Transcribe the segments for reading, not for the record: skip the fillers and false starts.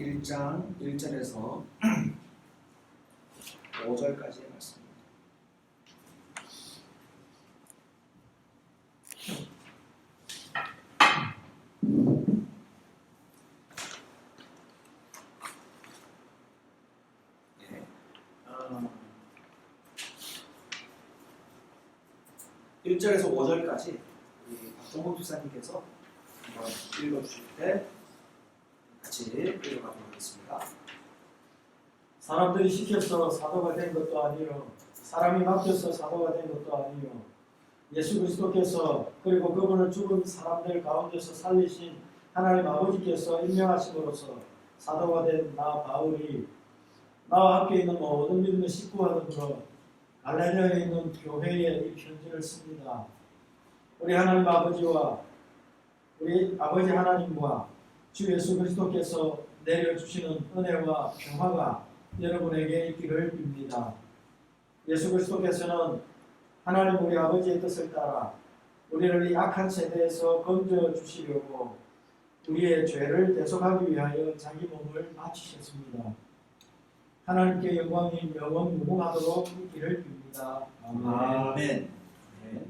1장 1절에서 5절까지의 말씀입니다. 네. 1절에서 5절까지 우리 박종국 집사님께서 한번 읽어주실 때 같이 읽어가도록 하겠습니다. 사람들이 시켜서 사도가 된 것도 아니요 사람이 맡겨서 사도가 된 것도 아니요 예수 그리스도께서 그리고 그분을 죽은 사람들 가운데서 살리신 하나님 아버지께서 임명하심으로써 사도가 된 나 바울이 나와 함께 있는 모든 믿음의 식구와 더불어 갈라디아에 있는 교회에 이 편지를 씁니다. 우리 하나님 아버지와 우리 아버지 하나님과 주 예수 그리스도께서 내려주시는 은혜와 평화가 여러분에게 있기를 빕니다. 예수 그리스도께서는 하나님 우리 아버지의 뜻을 따라 우리를 이 악한 세대에서 건져 주시려고 우리의 죄를 대속하기 위하여 자기 몸을 바치셨습니다. 하나님께 영광이 영원 무궁하도록 있기를 빕니다. 아멘. 네.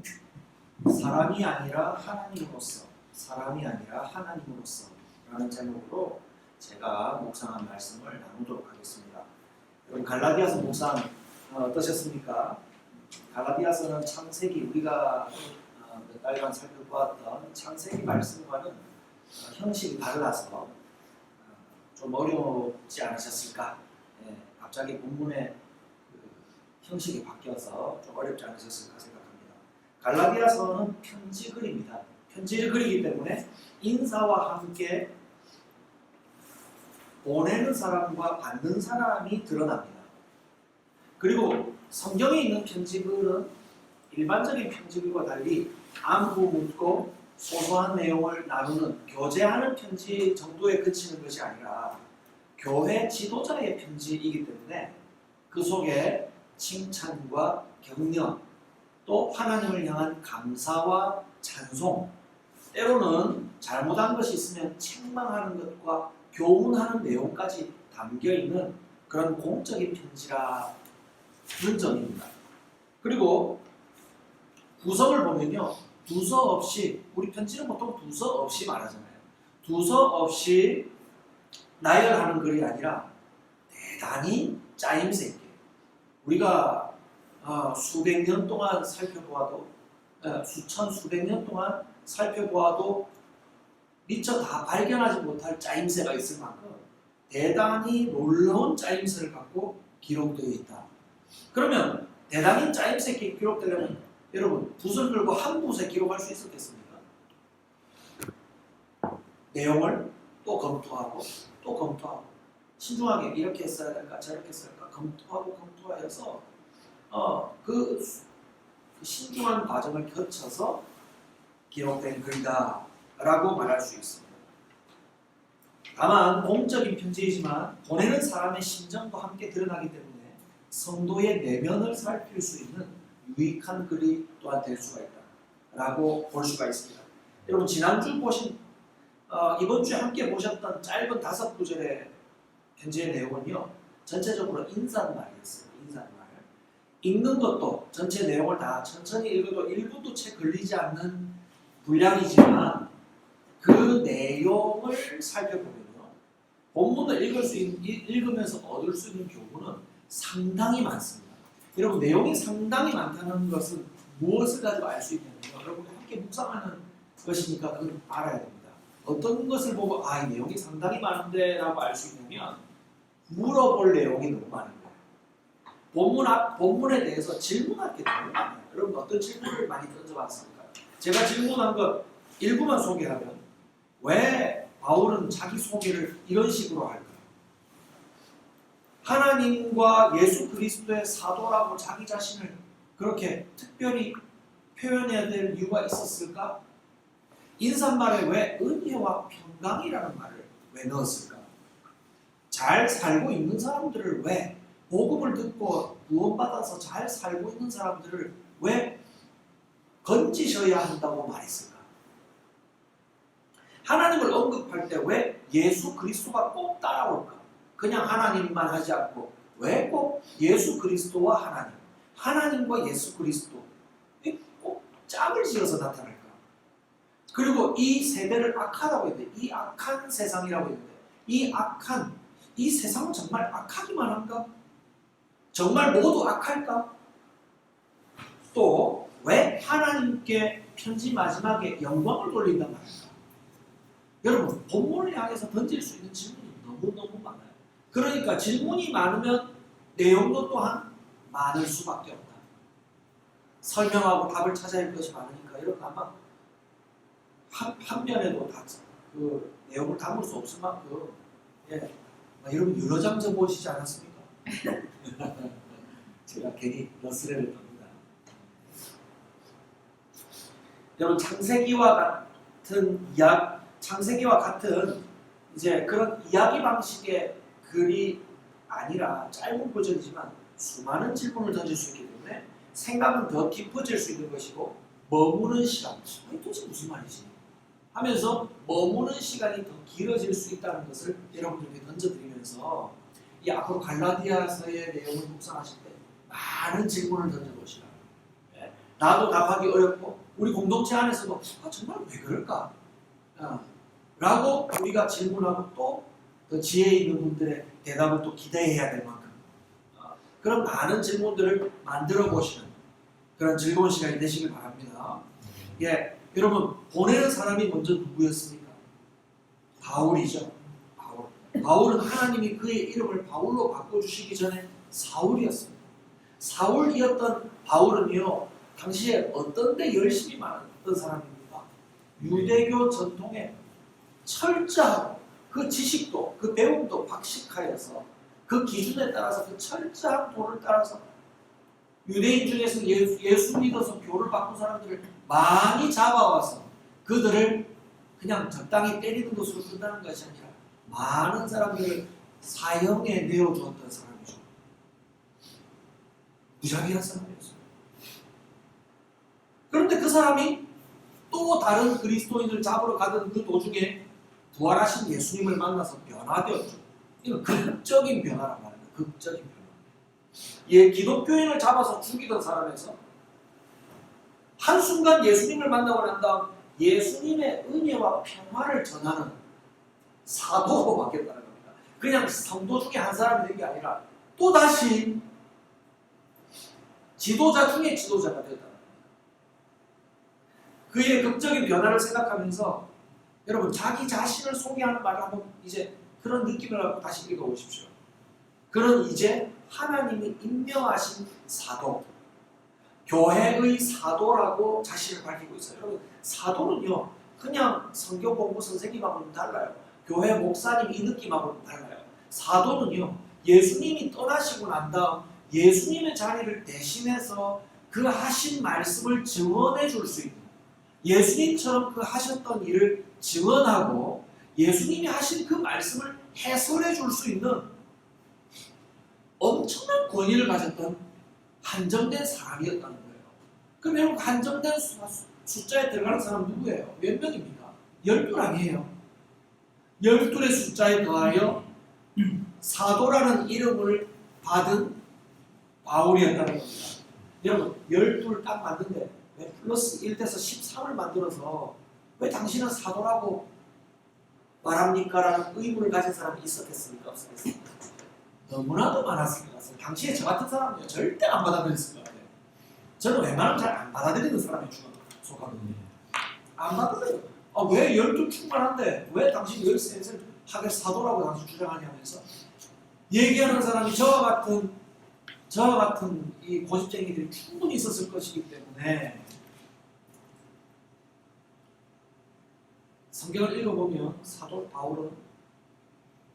사람이 아니라 하나님으로서, 사람이 아니라 하나님으로서 라는 제목으로 제가 묵상한 말씀을 나누도록 하겠습니다. 여러분 갈라디아서 묵상 어떠셨습니까? 갈라디아서는 창세기 우리가 몇 달간 살펴보았던 창세기 말씀과는 형식이 달라서 좀 어려웠지 않으셨을까? 네, 갑자기 본문의 형식이 바뀌어서 좀 어렵지 않으셨을까 생각합니다. 갈라디아서는 편지글입니다. 편지를 그리기 때문에 인사와 함께 보내는 사람과 받는 사람이 드러납니다. 그리고 성경에 있는 편지글은 일반적인 편지글과 달리 안부 묻고 소소한 내용을 나누는 교제하는 편지 정도에 그치는 것이 아니라 교회 지도자의 편지이기 때문에 그 속에 칭찬과 격려 또 하나님을 향한 감사와 찬송 때로는 잘못한 것이 있으면 책망하는 것과 교훈하는 내용까지 담겨있는 그런 공적인 편지라는 점입니다. 그리고 구성을 보면요. 두서 없이 우리 편지는 보통 두서 없이 말하잖아요. 두서 없이 나열하는 글이 아니라 대단히 짜임새 있게 우리가 수백 년 동안 살펴보아도 수백 년 동안 살펴보아도 미처 다 발견하지 못할 짜임새가 있을 만큼 대단히 놀라운 짜임새를 갖고 기록되어 있다. 그러면 대단히 짜임새 있게 기록되려면 여러분 붓을 들고 한 붓에 기록할 수 있었겠습니까? 내용을 또 검토하고 또 검토하고 신중하게 이렇게 써야 될까 저렇게 써야 될까 검토하여서 그 신중한 과정을 거쳐서 기록된 글이다 라고 말할 수 있습니다. 다만 공적인 편지이지만 보내는 사람의 심정도 함께 드러나기 때문에 성도의 내면을 살필 수 있는 유익한 글이 또한 될 수가 있다 라고 볼 수가 있습니다. 여러분 지난주 보신 이번 주에 함께 보셨던 짧은 5구절의 편지의 내용은요 전체적으로 인사말이었어요. 인사말 읽는 것도 전체 내용을 다 천천히 읽어도 1분도 채 걸리지 않는 분량이지만 그 내용을 살펴보면요 본문을 읽으면서 얻을 수 있는 교훈은 상당히 많습니다. 여러분 내용이 상당히 많다는 것은 무엇을 가지고 알 수 있냐면요 여러분이 함께 묵상하는 것이니까 그걸 알아야 됩니다. 어떤 것을 보고 이 내용이 상당히 많은데 라고 알 수 있냐면 물어볼 내용이 너무 많은 거예요. 본문에 대해서 질문할 게 너무 많아요. 여러분 어떤 질문을 많이 던져봤습니까? 제가 질문한 것 일부만 소개하면 왜 바울은 자기 소개를 이런 식으로 할까요? 하나님과 예수 그리스도의 사도라고 자기 자신을 그렇게 특별히 표현해야 될 이유가 있었을까? 인사말에 왜 은혜와 평강이라는 말을 왜 넣었을까? 잘 살고 있는 사람들을 왜 복음을 듣고 구원받아서 잘 살고 있는 사람들을 왜 건지셔야 한다고 말했을까? 하나님을 언급할 때 왜 예수 그리스도가 꼭 따라올까? 그냥 하나님만 하지 않고 왜 꼭 예수 그리스도와 하나님, 하나님과 예수 그리스도 꼭 짝을 지어서 나타날까? 그리고 이 세대를 악하다고 했는데, 이 악한 세상이라고 했는데, 이 세상은 정말 악하기만 한가? 정말 모두 악할까? 또 왜 하나님께 편지 마지막에 영광을 돌린단 말일까? 여러분, 본문을 향해서 던질 수 있는 질문이 너무너무 많아요. 그러니까 질문이 많으면 내용도 또한 많을 수밖에 없다. 설명하고 답을 찾아야 할 것이 많으니까 여러분 아마 한 면에도 다 그 내용을 담을 수 없을 만큼 여러분 유로장전 보시지 않았습니까? 제가 괜히 러스레를 겁니다. 여러분 창세기와 같은 이제 그런 이야기 방식의 글이 아니라 짧은 버전이지만 수많은 질문을 던질 수 있기 때문에 생각은 더 깊어질 수 있는 것이고, 머무는 시간, 도대체 무슨 말이지? 하면서 머무는 시간이 더 길어질 수 있다는 것을 여러분들에게 던져드리면서 이 앞으로 갈라디아서의 내용을 묵상하실 때 많은 질문을 던져보시라. 나도 답하기 어렵고 우리 공동체 안에서도 정말 왜 그럴까? 라고 우리가 질문하고 또 더 지혜 있는 분들의 대답을 또 기대해야 될 만큼 그런 많은 질문들을 만들어 보시는 그런 즐거운 시간이 되시길 바랍니다. 여러분 보내는 사람이 먼저 누구였습니까? 바울이죠. 바울은 하나님이 그의 이름을 바울로 바꿔주시기 전에 사울이었습니다. 사울이었던 바울은요, 당시에 어떤 데 열심히 많았던 사람입니까? 유대교 전통에 철저하고 그 지식도 그 배움도 박식하여서 그 기준에 따라서 그 철저한 도를 따라서 유대인 중에서 예수 믿어서 교를 바꾼 사람들을 많이 잡아와서 그들을 그냥 적당히 때리는 것으로 끝나는 것이 아니라 많은 사람들을 사형에 내어주었던 사람이죠. 무자비한 사람이었어요. 그런데 그 사람이 또 다른 그리스도인을 잡으러 가던 그 도중에 부활하신 예수님을 만나서 변화되었죠. 이건 극적인 변화란 말입니다. 극적인 변화. 기독교인을 잡아서 죽이던 사람에서 한순간 예수님을 만나고 난 다음 예수님의 은혜와 평화를 전하는 사도로 바뀌었다는 겁니다. 그냥 성도 중에 한 사람이 된 게 아니라 또다시 지도자 중에 지도자가 되었다는 겁니다. 그의 극적인 변화를 생각하면서 여러분 자기 자신을 소개하는 말을 한번 이제 그런 느낌을 갖고 다시 읽어보십시오. 그는 이제 하나님이 임명하신 사도, 교회의 사도라고 자신을 밝히고 있어요. 여러분 사도는요 그냥 성경 공부 선생님하고는 달라요. 교회 목사님 이 느낌하고는 달라요. 사도는요 예수님이 떠나시고 난 다음 예수님의 자리를 대신해서 그 하신 말씀을 증언해 줄 수 있는, 예수님처럼 그 하셨던 일을 증언하고 예수님이 하신 그 말씀을 해설해 줄 수 있는 엄청난 권위를 가졌던 한정된 사람이었다는 거예요. 그럼 여러분 한정된 숫자에 들어가는 사람 누구예요? 몇 명입니까? 12 아니에요. 12의 숫자에 더하여 사도라는 이름을 받은 바울이었다는 겁니다. 여러분 12를 딱 만든데 왜 플러스 1돼서 13을 만들어서 왜 당신은 사도라고 말합니까? 라는 의문을 가진 사람이 있었겠습니까? 없었겠습니까? 너무나도 많았을 것 같아요. 당시에 저 같은 사람은요 절대 안 받아들였을 것 같아요. 저는 웬만하면 잘 안 받아들이는 사람에 속하거든요. 안 받아들여요. 왜 12 충분한데 왜 당신 13을 하게 사도라고 당신 주장하냐 하면서 얘기하는 사람이 저와 같은 이 고집쟁이들이 충분히 있었을 것이기 때문에 성경을 읽어보면 사도 바울은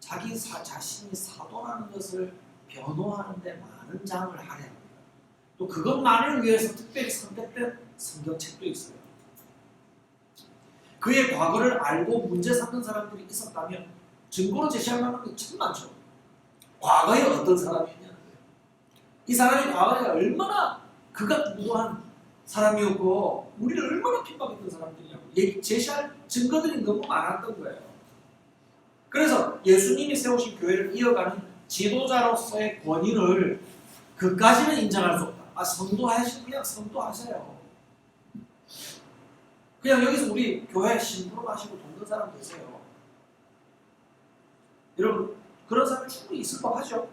자기 자신이 사도라는 것을 변호하는 데 많은 장을 할애합니다. 또 그것만을 위해서 특별히 선택된 성경책도 있어요. 그의 과거를 알고 문제 삼는 사람들이 있었다면 증거로 제시할 만한 게 참 많죠. 과거에 어떤 사람이었냐는 거예요. 이 사람이 과거에 얼마나 극악무도한 사람이었고 우리를 얼마나 핍박했던 사람들이냐고 제시할 증거들이 너무 많았던 거예요. 그래서 예수님이 세우신 교회를 이어가는 지도자로서의 권위를 그까지는 인정할 수 없다. 성도하시면 그냥 성도하세요. 그냥 여기서 우리 교회 심부름 하시고 돕는 사람 되세요. 여러분 그런 사람이 충분히 있을 법하죠.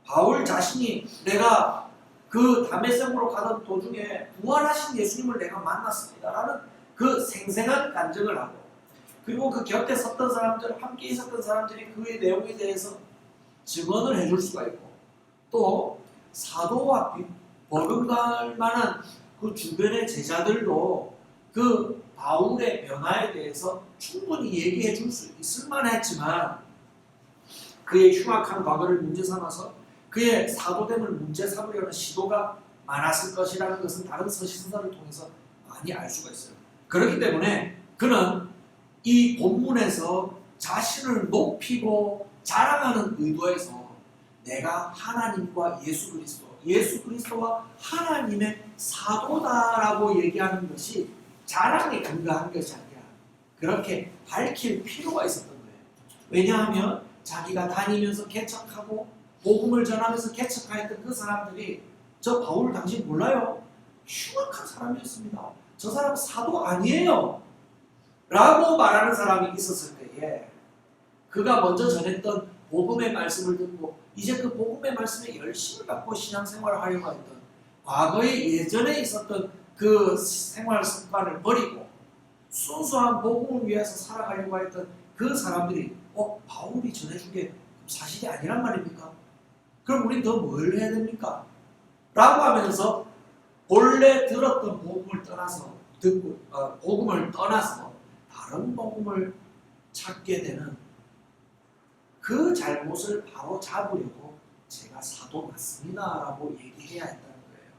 바울 자신이 내가 그 다메섹으로 가던 도중에 부활하신 예수님을 내가 만났습니다라는 그 생생한 간증을 하고, 그리고 그 곁에 섰던 사람들, 함께 있었던 사람들이 그의 내용에 대해서 증언을 해줄 수가 있고, 또 사도와 버금갈 만한 그 주변의 제자들도 그 바울의 변화에 대해서 충분히 얘기해 줄 수 있을 만했지만, 그의 흉악한 과거를 문제 삼아서 그의 사도됨을 문제 삼으려는 시도가 많았을 것이라는 것은 다른 서신서를 통해서 많이 알 수가 있어요. 그렇기 때문에 그는 이 본문에서 자신을 높이고 자랑하는 의도에서 내가 하나님과 예수 그리스도와 하나님의 사도다라고 얘기하는 것이 자랑에 근거한 것이 아니라 그렇게 밝힐 필요가 있었던 거예요. 왜냐하면 자기가 다니면서 개척하고 복음을 전하면서 개척하였던 그 사람들이 저 바울 당신 몰라요? 흉악한 사람이었습니다. 저 사람 사도 아니에요. 라고 말하는 사람이 있었을 때에 그가 먼저 전했던 복음의 말씀을 듣고 이제 그 복음의 말씀에 열심히 받고 신앙생활을 하려고 했던 과거에 예전에 있었던 그 생활 습관을 버리고 순수한 복음을 위해서 살아가려고 했던 그 사람들이 바울이 전해준 게 사실이 아니란 말입니까? 그럼 우린 더 뭘 해야 됩니까? 라고 하면서 본래 들었던 복음을 떠나서 복음을 떠나서 다른 복음을 찾게 되는 그 잘못을 바로 잡으려고 제가 사도 맞습니다 라고 얘기해야 했다는 거예요.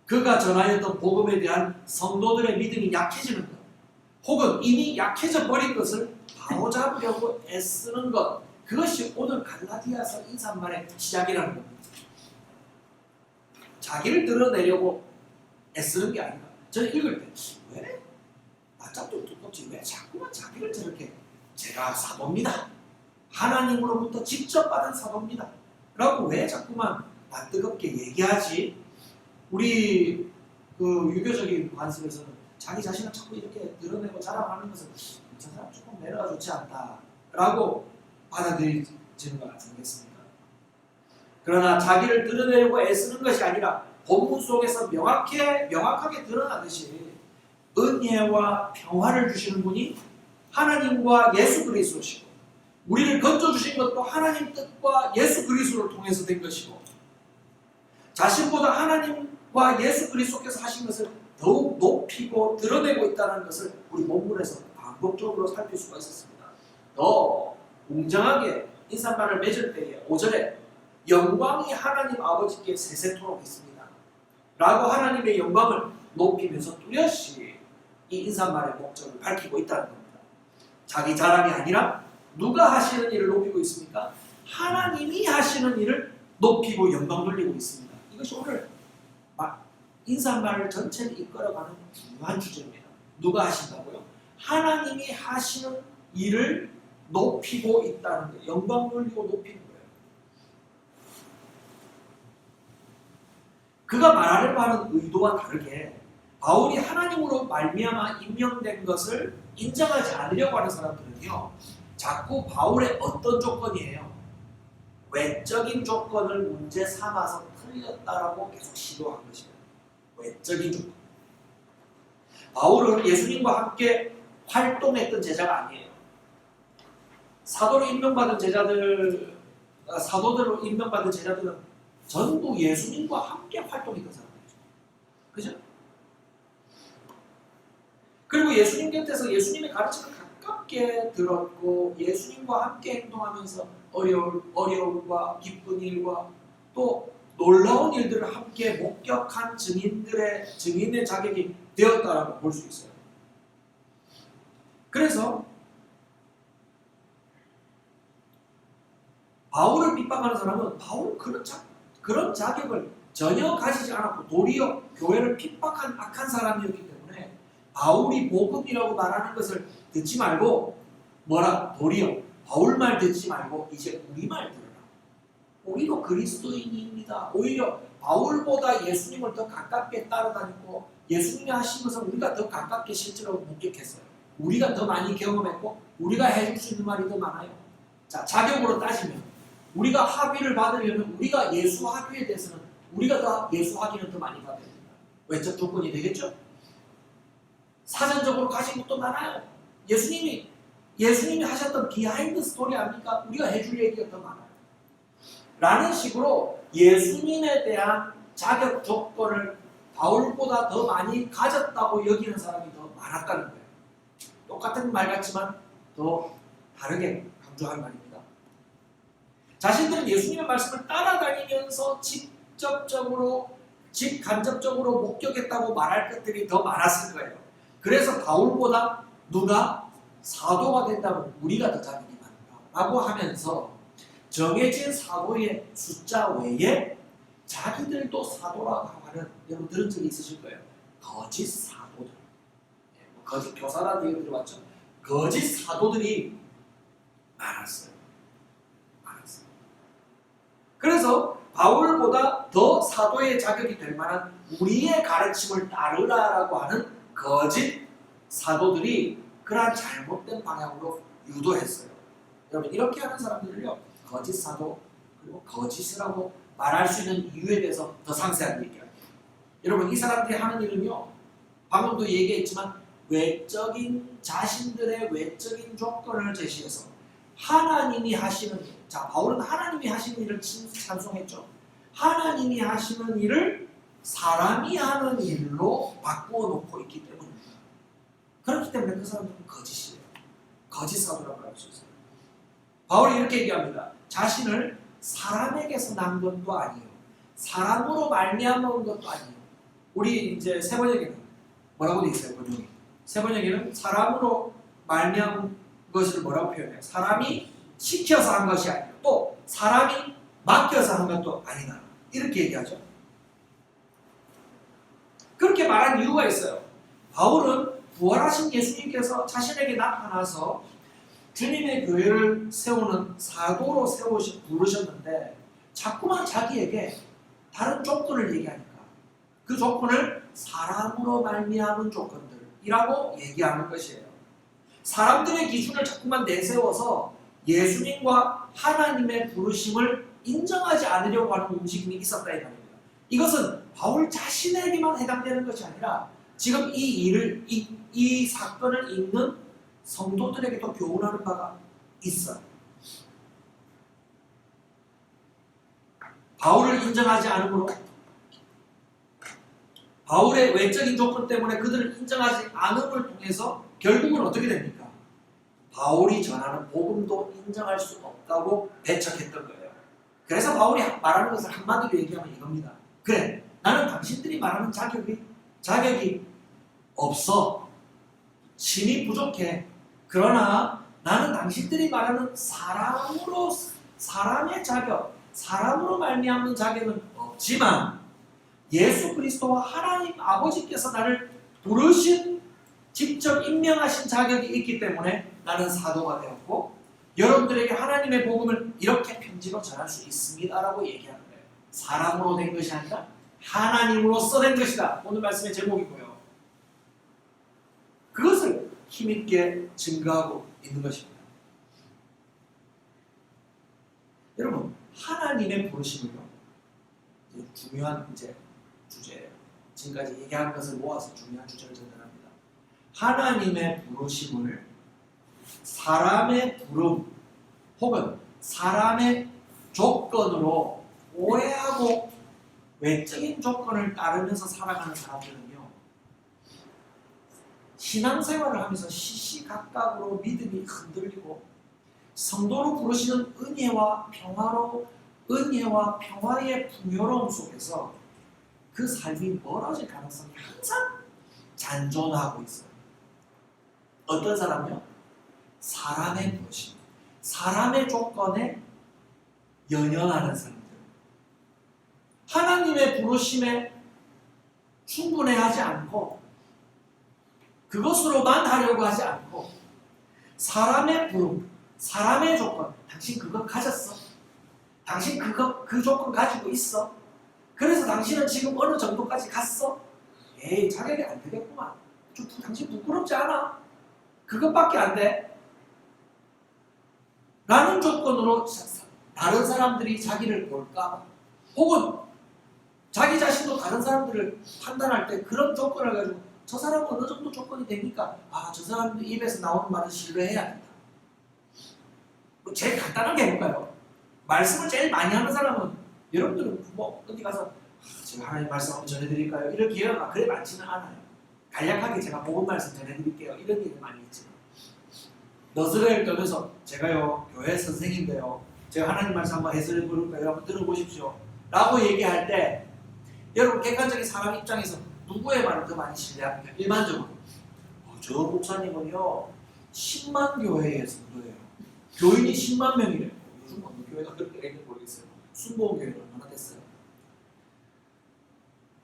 그가 전하였던 복음에 대한 성도들의 믿음이 약해지는 것, 혹은 이미 약해져 버린 것을 바로 잡으려고 애쓰는 것, 그것이 오늘 갈라디아서 인사말의 시작이라는 겁니다. 자기를 드러내려고 애쓰는 게 아니라, 저는 읽을 때 왜? 낯짝도 두껍지 왜 자꾸만 자기를 저렇게 제가 사도입니다. 하나님으로부터 직접 받은 사도입니다. 라고 왜 자꾸만 낯뜨겁게 얘기하지? 우리 그 유교적인 관습에서는 자기 자신을 자꾸 이렇게 드러내고 자랑하는 것은 저 사람 조금 매너가 좋지 않다 라고 받아들이지는 것 아니겠습니까? 그러나 자기를 드러내려고 애쓰는 것이 아니라 본문 속에서 명확하게 드러나듯이 은혜와 평화를 주시는 분이 하나님과 예수 그리스도시고, 우리를 건져주신 것도 하나님 뜻과 예수 그리스도를 통해서 된 것이고, 자신보다 하나님과 예수 그리스도께서 하신 것을 더욱 높이고 드러내고 있다는 것을 우리 본문에서 반복적으로 살필 수가 있었습니다. 더 웅장하게 인사말을 맺을 때에 5절에 영광이 하나님 아버지께 세세토록 있습니다 라고 하나님의 영광을 높이면서 뚜렷이 이 인사말의 목적을 밝히고 있다는 겁니다. 자기 자랑이 아니라 누가 하시는 일을 높이고 있습니까? 하나님이 하시는 일을 높이고 영광 돌리고 있습니다. 이것이 오늘 인사말 전체를 이끌어가는 중요한 주제입니다. 누가 하신다고요? 하나님이 하시는 일을 높이고 있다는 거예요. 영광 돌리고 높이는 거예요. 그가 말하려고 하는 의도와 다르게 바울이 하나님으로 말미암아 임명된 것을 인정하지 않으려고 하는 사람들은요, 자꾸 바울의 어떤 조건이에요? 외적인 조건을 문제 삼아서 틀렸다라고 계속 시도한 것입니다. 외적인 조건. 바울은 예수님과 함께 활동했던 제자가 아니에요. 사도로 임명받은 사도들로 임명받은 제자들은 전부 예수님과 함께 활동했던 사람들이죠. 그죠? 그리고 예수님 곁에서 예수님의 가르침을 가깝게 들었고 예수님과 함께 행동하면서 어려움과 기쁜 일과 또 놀라운 일들을 함께 목격한 증인의 자격이 되었다라고 볼 수 있어요. 그래서 바울을 핍박하는 사람은 바울은 그런 자격을 전혀 가지지 않았고 도리어 교회를 핍박한 악한 사람이었기 때문에 바울이 복음이라고 말하는 것을 듣지 말고 도리어 바울 말 듣지 말고 이제 우리 말 들어라. 우리도 그리스도인입니다. 오히려 바울보다 예수님을 더 가깝게 따라다니고 예수님이 하신 것을 우리가 더 가깝게 실제로 목격했어요. 우리가 더 많이 경험했고 우리가 해줄 수 있는 말이 더 많아요. 자, 자격으로 따지면 우리가 학위를 받으려면 우리가 예수 학위에 대해서는 우리가 더 예수 학위는 더 많이 받아야 됩니다. 외적 조건이 되겠죠? 사전적으로 가진 것도 많아요. 예수님이 하셨던 비하인드 스토리 아닙니까? 우리가 해줄 얘기가 더 많아요. 라는 식으로 예수님에 대한 자격 조건을 바울보다 더 많이 가졌다고 여기는 사람이 더 많았다는 거예요. 똑같은 말 같지만 더 다르게 강조한 말입니다. 자신들은 예수님의 말씀을 따라다니면서 직간접적으로 목격했다고 말할 것들이 더 많았을 거예요. 그래서 바울보다 누가 사도가 된다면 우리가 더 자격이 많다라고 하면서 정해진 사도의 숫자 외에 자기들도 사도라고 하는, 여러분 들은 적이 있으실 거예요. 거짓 사도들. 거짓 교사라는 얘기 들어봤죠? 거짓 사도들이 많았어요. 그래서 바울보다 더 사도의 자격이 될 만한 우리의 가르침을 따르라라고 하는 거짓 사도들이 그러한 잘못된 방향으로 유도했어요. 여러분 이렇게 하는 사람들을요, 거짓 사도 그리고 거짓이라고 말할 수 있는 이유에 대해서 더 상세하게 얘기할게요. 여러분 이 사람들이 하는 일은요, 방금도 얘기했지만 자신들의 외적인 조건을 제시해서 하나님이 하시는 일, 자 바울은 하나님이 하시는 일을 찬송했죠. 하나님이 하시는 일을 사람이 하는 일로 바꾸어 놓고 있기 때문입니다. 그렇기 때문에 그 사람들은 거짓이에요. 거짓 사도라고 할 수 있어요. 바울이 이렇게 얘기합니다. 자신을 사람에게서 난 것도 아니에요. 사람으로 말미암은 것도 아니에요. 우리 이제 세 번역에는 뭐라고 돼 있어요? 번역이. 세 번역에는 사람으로 말미암은 것을 뭐라고 표현해요? 사람이 시켜서 한 것이 아니고 또 사람이 맡겨서 한 것도 아니다. 이렇게 얘기하죠. 그렇게 말한 이유가 있어요. 바울은 부활하신 예수님께서 자신에게 나타나서 주님의 교회를 세우는 사도로 부르셨는데 자꾸만 자기에게 다른 조건을 얘기하니까 그 조건을 사람으로 말미암은 조건들이라고 얘기하는 것이에요. 사람들의 기준을 자꾸만 내세워서 예수님과 하나님의 부르심을 인정하지 않으려고 하는 움직임이 있었다 이 말입니다. 이것은 바울 자신에게만 해당되는 것이 아니라 지금 이 사건을 읽는 성도들에게도 교훈하는 바가 있어요. 바울을 인정하지 않으므로 바울의 외적인 조건 때문에 그들을 인정하지 않음을 통해서 결국은 어떻게 됩니까? 바울이 전하는 복음도 인정할 수 없다고 배척했던 거예요. 그래서 바울이 말하는 것을 한마디로 얘기하면 이겁니다. 그래, 나는 당신들이 말하는 자격이 없어. 힘이 부족해. 그러나 나는 당신들이 말하는 사람의 자격, 사람으로 말미암는 자격은 없지만 예수 그리스도와 하나님 아버지께서 나를 부르신, 직접 임명하신 자격이 있기 때문에 나는 사도가 되었고 여러분들에게 하나님의 복음을 이렇게 편지로 전할 수 있습니다라고 얘기하는 거예요. 사람으로 된 것이 아니라 하나님으로서 된 것이다. 오늘 말씀의 제목이고요. 그것을 힘있게 증거하고 있는 것입니다. 여러분, 하나님의 부르심은요, 중요한 주제예요. 지금까지 얘기한 것을 모아서 중요한 주제를 전달합니다. 하나님의 부르심을 사람의 부름 혹은 사람의 조건으로 오해하고 외적인 조건을 따르면서 살아가는 사람들은요, 신앙생활을 하면서 시시각각으로 믿음이 흔들리고 성도로 부르시는 은혜와 평화의 풍요로움 속에서 그 삶이 멀어질 가능성이 항상 잔존하고 있어요. 어떤 사람이요? 사람의 부르심, 사람의 조건에 연연하는 사람들. 하나님의 부르심에 충분해하지 않고 그것으로만 하려고 하지 않고 사람의 부름, 사람의 조건, 당신 그거 가졌어? 당신 그 조건 가지고 있어? 그래서 당신은 지금 어느 정도까지 갔어? 에이, 자격이 안 되겠구만. 당신 부끄럽지 않아? 그것밖에 안 돼? 라는 조건으로 다른 사람들이 자기를 볼까? 혹은 자기 자신도 다른 사람들을 판단할 때 그런 조건을 가지고 저 사람은 어느 정도 조건이 되니까 저 사람 입에서 나오는 말은 신뢰해야 된다. 뭐 제일 간단하게 해볼까요? 말씀을 제일 많이 하는 사람은 여러분들은 뭐 어디 가서 제가 하나님 말씀 한번 전해드릴까요? 이런 기회가 그래 많지는 않아요. 간략하게 제가 복음 말씀 전해드릴게요. 이런 일이 많이 있지만 너스레를 떠나서 제가요 교회 선생인데요 제가 하나님 말씀 한번 해설해 볼까요? 한번 들어보십시오 라고 얘기할 때 여러분 객관적인 사람 입장에서 누구의 말을 더 많이 신뢰합니까? 일반적으로 저 목사님은요 10만 교회의 성도예요. 교인이 10만 명이래요. 요즘 어느 교회가 그렇게 되는지 모르겠어요. 순복음교회는 얼마나 됐어요?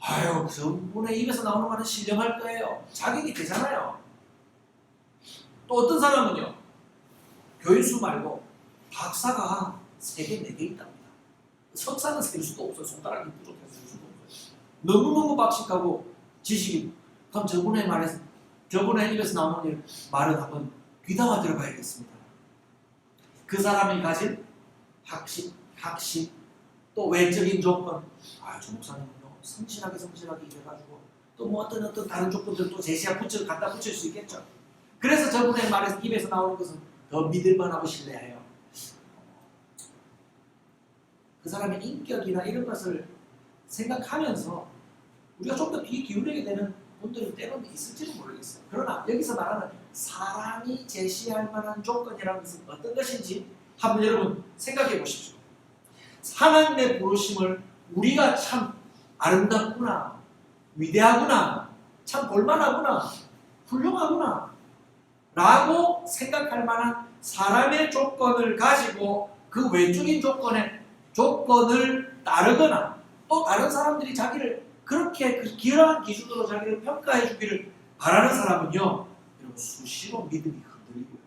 아유 그분의 입에서 나오는 말은 신령할 거예요. 자격이 되잖아요. 또 어떤 사람은요 교인 수 말고 박사가 3개, 4개 있답니다. 석사는 셀 수도 없어요. 손가락이 부족해서 셀 수도 없어요. 너무너무 박식하고 지식이 그럼 저분의 입에서 나오는 말은 한번 귀담아 들어봐야겠습니다. 그 사람이 가진 학식, 또 외적인 조건 저 목사님은요 성실하게 일해가지고 또 뭐 어떤 다른 조건들도 갖다 붙일 수 있겠죠. 그래서 저분의 말에서 입에서 나오는 것은 더 믿을만하고 신뢰해요. 그 사람의 인격이나 이런 것을 생각하면서 우리가 좀 더 귀 기울이게 되는 분들이 때로는 있을지는 모르겠어요. 그러나 여기서 말하는 사람이 제시할 만한 조건이라는 것은 어떤 것인지 한번 여러분 생각해 보십시오. 하나님의 부르심을 우리가 참 아름답구나, 위대하구나, 참 볼만하구나, 훌륭하구나 라고 생각할 만한 사람의 조건을 가지고 그 외적인 조건을 따르거나 또 다른 사람들이 자기를 그렇게 그러한 기준으로 자기를 평가해 주기를 바라는 사람은요 여러분 수시로 믿음이 흔들리고요.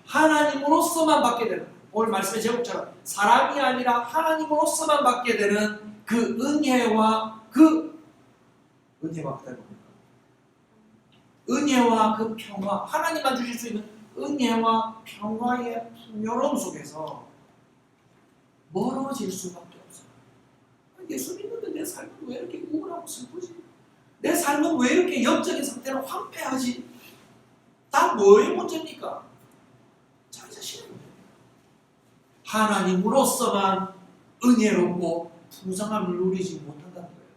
하나님으로서만 받게 되는 오늘 말씀의 제목처럼 사람이 아니라 하나님으로서만 받게 되는 그 은혜와 그 평화, 하나님만 주실 수 있는 은혜와 평화의 풍요로움 속에서 멀어질 수밖에 없어요. 예수 믿는데 내 삶은 왜 이렇게 우울하고 슬프지? 내 삶은 왜 이렇게 영적인 상태로 황폐하지? 다 뭐의 문제입니까? 자기 자신의 문제입니다. 하나님으로서만 은혜롭고 풍성함을 누리지 못한다는 거예요.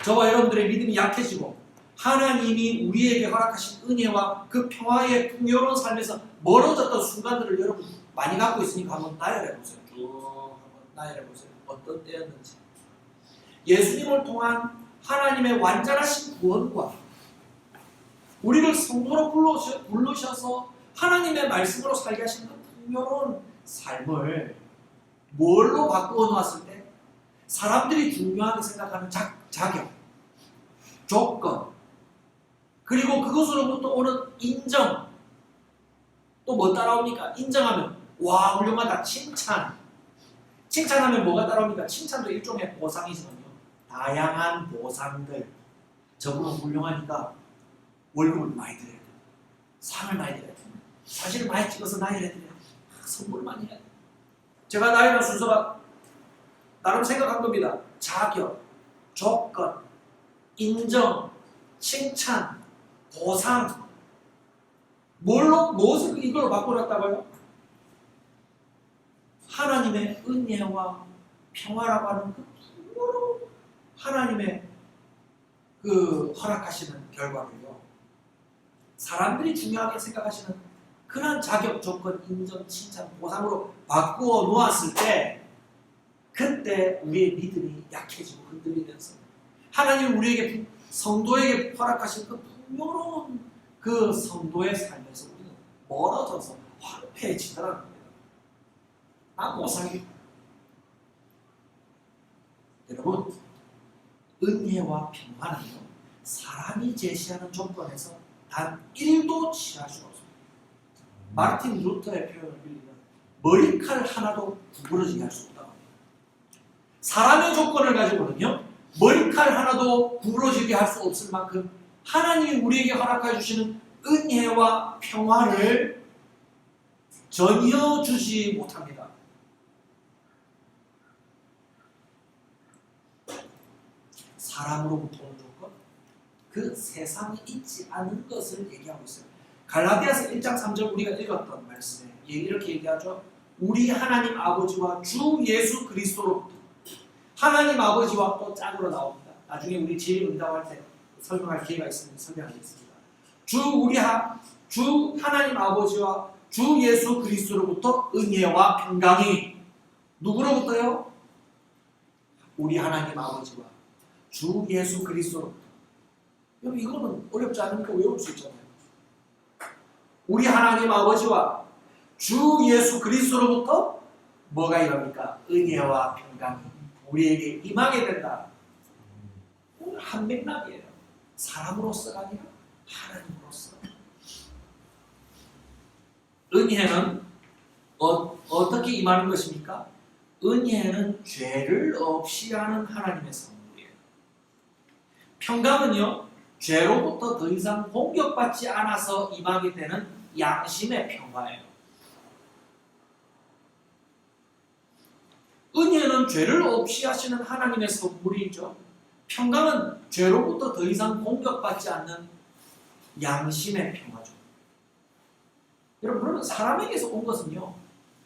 저와 여러분들의 믿음이 약해지고 하나님이 우리에게 허락하신 은혜와 그 평화의 풍요로운 삶에서 멀어졌던 순간들을 여러분 많이 갖고 있으니까 한번 나열해보세요. 쭉 한번 나열해보세요. 어떤 때였는지. 예수님을 통한 하나님의 완전하신 구원과 우리를 성도로 부르셔서 하나님의 말씀으로 살게 하신 그 풍요로운 삶을 뭘로 바꾸어 놓았을 때 사람들이 중요하게 생각하는 자격, 조건, 그리고 그것으로부터 오는 인정, 또 뭐 따라옵니까? 인정하면 와 훌륭하다, 칭찬하면 뭐가 따라옵니까? 칭찬도 일종의 보상이거든요. 다양한 보상들. 저분은 훌륭하니까 월급을 많이 드려야 돼. 상을 많이 드려야 돼. 사진을 많이 찍어서 나열해 드려야 돼. 선물을 많이 해야 돼. 제가 나열한 순서가 나름 생각한 겁니다. 자격, 조건, 인정, 칭찬, 보상. 무엇을 이걸로 바꿔놨다고요? 하나님의 은혜와 평화라고 하는 그 풍요로운 하나님의 그 허락하시는 결과를요. 사람들이 중요하게 생각하시는 그런 자격, 조건, 인정, 칭찬, 보상으로 바꾸어 놓았을 때 그때 우리의 믿음이 약해지고 흔들리면서 하나님 우리에게 성도에게 허락하신 그 풍요로운 그 성도의 삶에서 우리는 멀어져서 황폐해지더라는 겁니다. 난 못 살겠다. 여러분, 은혜와 평화는요, 사람이 제시하는 조건에서 단 1도 취할 수가 없습니다. 마르틴 루터의 표현을 빌리면 머리칼 하나도 구부러지게 할 수 없다고 합니다. 사람의 조건을 가지고는요, 머리칼 하나도 구부러지게 할 수 없을 만큼 하나님이 우리에게 허락해 주시는 은혜와 평화를 전혀 주지 못합니다. 사람으로부터 오는 조건, 그 세상에 있지 않은 것을 얘기하고 있어요. 갈라디아서 1장 3절 우리가 읽었던 말씀에 이렇게 얘기하죠. 우리 하나님 아버지와 주 예수 그리스도로부터, 하나님 아버지와 또 짝으로 나옵니다. 나중에 우리 지혜 응답할 때 설명할 기회가 있으면 설명하겠습니다. 주 하나님 아버지와 주 예수 그리스도로부터 은혜와 평강이, 누구로부터요? 우리 하나님 아버지와 주 예수 그리스도로부터. 여러분, 이거는 어렵지 않으니까 외울 수 있잖아요. 우리 하나님 아버지와 주 예수 그리스도로부터 뭐가 이럽니까? 은혜와 평강이 우리에게 임하게 된다. 오늘 한 맥락이에요. 사람으로서가 아니라 하나님으로서. 은혜는 어떻게 임하는 것입니까? 은혜는 죄를 없이 하는 하나님의 선물이에요. 평강은요, 죄로부터 더 이상 공격받지 않아서 임하게 되는 양심의 평화예요. 은혜는 죄를 없이 하시는 하나님의 선물이죠. 평강은 죄로부터 더 이상 공격받지 않는 양심의 평화죠. 여러분, 그러면 사람에게서 온 것은요,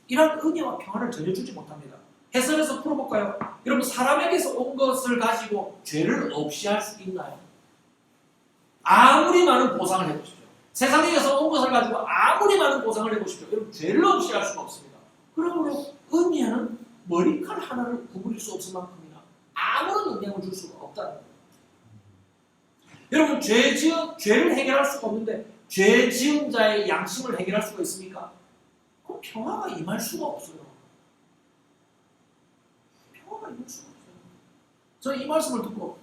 이런 은혜와 평화를 전혀 주지 못합니다. 해설해서 풀어볼까요? 여러분, 사람에게서 온 것을 가지고 죄를 없이 할 수 있나요? 아무리 많은 보상을 해보십시오. 세상에서 온 것을 가지고 아무리 많은 보상을 해보십시오. 여러분, 죄를 없이 할 수가 없습니다. 그러므로 은혜는 머리칼 하나를 구부릴 수 없을 만큼이나 아무런 영향을 줄 수가 없다는 거예요. 여러분, 죄를 해결할 수가 없는데 죄 지은 자의 양심을 해결할 수가 있습니까? 그럼 평화가 임할 수가 없어요. 평화가 임할 수가 없어요. 저 이 말씀을 듣고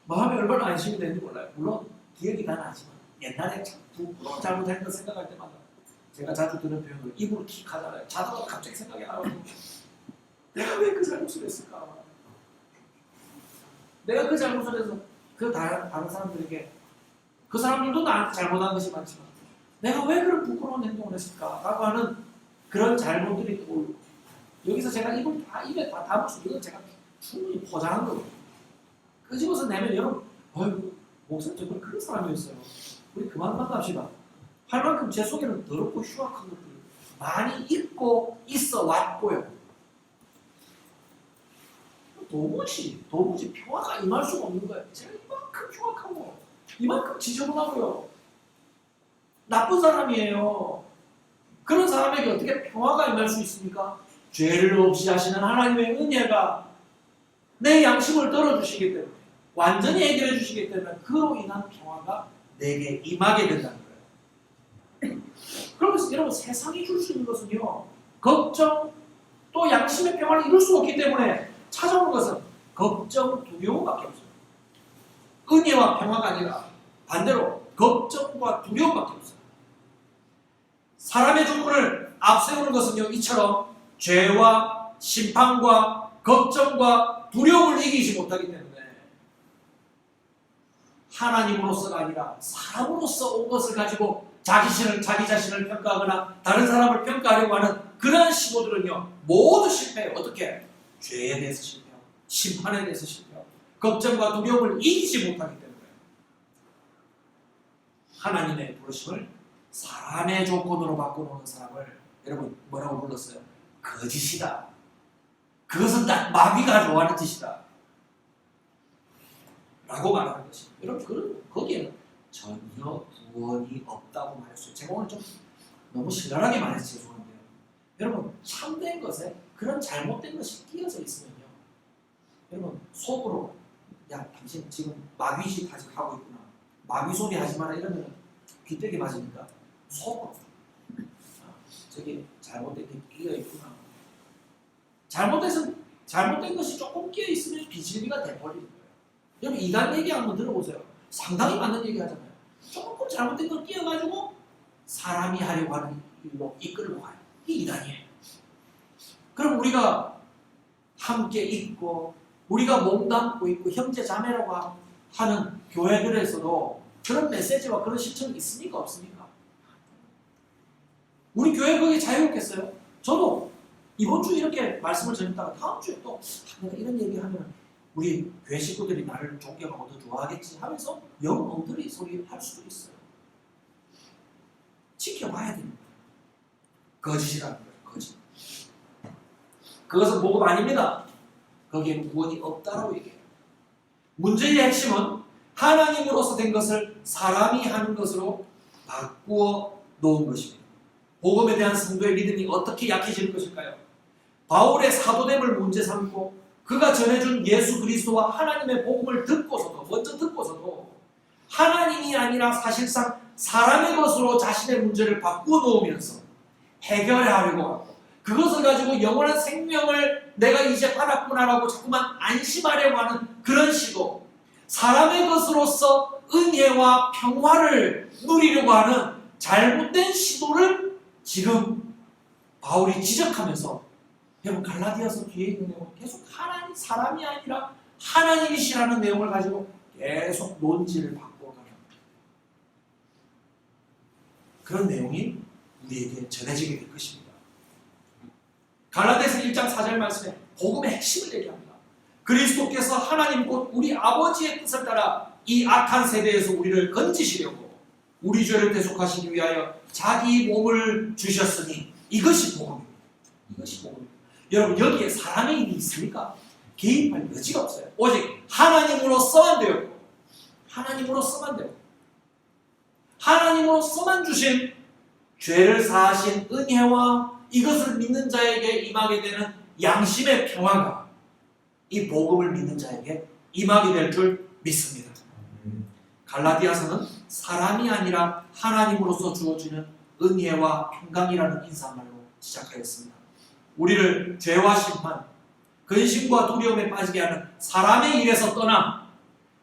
마음이 얼마나 안심이 되는지 몰라요. 물론 기억이 다 나지만 옛날에 참 부끄러운 잘못한 거 생각할 때마다 제가 자주 들은 표현을 입으로 킥 하잖아요. 자다가 갑자기 생각이 나거든요. 내가 왜 그 잘못을 했을까? 내가 그 잘못을 해서 다른 사람들에게, 그 사람들도 나한테 잘못한 것이 많지만 내가 왜 그런 부끄러운 행동을 했을까? 라고 하는 그런 잘못들이 떠올리고, 여기서 제가 입에 다 담을 수 있는, 제가 충분히 포장한 거거든요. 끄집어서 내면 여러분, 어이구, 목사님 정말 그런 사람이었어요. 우리 그만 만납시다. 할 만큼 제 속에는 더럽고 흉악한 것들이 많이 있고 있어 왔고요. 도무지 평화가 임할 수가 없는 거예요. 제가 이만큼 흉악하고 이만큼 지저분하고요. 나쁜 사람이에요. 그런 사람에게 어떻게 평화가 임할 수 있습니까? 죄를 없이 하시는 하나님의 은혜가 내 양심을 떨어주시기 때문에, 완전히 해결해 주시기 때문에 그로 인한 평화가 내게 임하게 된다는 거예요. 그러면서 여러분, 세상이 줄 수 있는 것은요, 걱정 또 양심의 평화를 이룰 수 없기 때문에 찾아오는 것은 걱정, 두려움밖에 없어요. 은혜와 평화가 아니라 반대로 걱정과 두려움밖에 없어요. 사람의 조건을 앞세우는 것은요, 이처럼 죄와 심판과 걱정과 두려움을 이기지 못하기 때문에 하나님으로서가 아니라 사람으로서 온 것을 가지고 자기 자신을 평가하거나 다른 사람을 평가하려고 하는 그러한 시도들은요, 모두 실패해요. 어떻게? 죄에 대해서 실패하고 심판에 대해서 실패하고 걱정과 두려움을 이기지 못하기 때문에 하나님의 부르심을 사람의 조건으로 바꿔놓는 사람을 여러분 뭐라고 불렀어요? 거짓이다. 그것은 딱 마귀가 좋아하는 짓이다. 라고 말하는 것입니다. 여러분, 거기에는 전혀 구원이 없다고 말했어요. 제가 오늘 좀 너무 신랄하게 말해서 죄송한데요. 여러분, 참된 것에 그런 잘못된 것이 끼어져 있으면요, 여러분 속으로 야, 당신 지금 마귀짓 아직 하고 있구나, 마귀 소리 하지 마라 이러면 귀때기 맞으니까 속으로 저기 잘못된 게 끼어 있구나. 잘못해서 잘못된 것이 조금 끼어 있으면 비질비가 돼버리는 거예요. 여러분 이단 얘기 한번 들어보세요. 상당히 맞는 얘기 하잖아요. 조금 잘못된 거 끼어가지고 사람이 하려고 하는 일로 이끌고 가요. 이게 이단이에요. 그럼 우리가 함께 있고 우리가 몸담고 있고 형제 자매라고 하는 교회들에서도 그런 메시지와 그런 실천이 있습니까? 없습니까? 우리 교회 거기 자유롭겠어요? 저도 이번 주 이렇게 말씀을 전했다가 다음 주에 또 내가 이런 얘기하면 우리 교회 식구들이 나를 존경하고 더 좋아하겠지 하면서 영 엉터리 소리 할 수도 있어요. 지켜봐야 됩니다. 거짓이라는 거예요. 거짓. 그것은 복음 아닙니다. 거기에는 구원이 없다라고 얘기해요. 문제의 핵심은 하나님으로서 된 것을 사람이 하는 것으로 바꾸어 놓은 것입니다. 복음에 대한 성도의 믿음이 어떻게 약해지는 것일까요? 바울의 사도됨을 문제 삼고 그가 전해준 예수 그리스도와 하나님의 복음을 먼저 듣고서도 하나님이 아니라 사실상 사람의 것으로 자신의 문제를 바꾸어 놓으면서 해결하려고 하고 그것을 가지고 영원한 생명을 내가 이제 받았구나라고 자꾸만 안심하려고 하는 그런 시도, 사람의 것으로서 은혜와 평화를 누리려고 하는 잘못된 시도를 지금 바울이 지적하면서 여러분 갈라디아서 뒤에 있는 내용은 계속 사람이 아니라 하나님이시라는 내용을 가지고 계속 논지를 바꿔가는 그런 내용이 우리에게 전해지게 될 것입니다. 갈라디아서 1장 4절 말씀에 복음의 핵심을 얘기합니다. 그리스도께서 하나님 곧 우리 아버지의 뜻을 따라 이 악한 세대에서 우리를 건지시려고 우리 죄를 대속하시기 위하여 자기 몸을 주셨으니 이것이 복음입니다. 이것이 복음입니다. 여러분 여기에 사람의 힘이 있습니까? 개입할 여지가 없어요. 오직 하나님으로서만 되었고 하나님으로서만 되었고 하나님으로서만 주신 죄를 사하신 은혜와 이것을 믿는 자에게 임하게 되는 양심의 평화가 이 복음을 믿는 자에게 임하게 될 줄 믿습니다. 갈라디아서는 사람이 아니라 하나님으로서 주어지는 은혜와 평강이라는 인사말로 시작하였습니다. 우리를 죄와 심판, 근심과 두려움에 빠지게 하는 사람의 일에서 떠나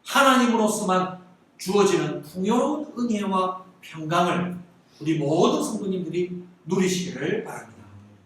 하나님으로서만 주어지는 풍요로운 은혜와 평강을 우리 모든 성도님들이 누리시기를 바랍니다.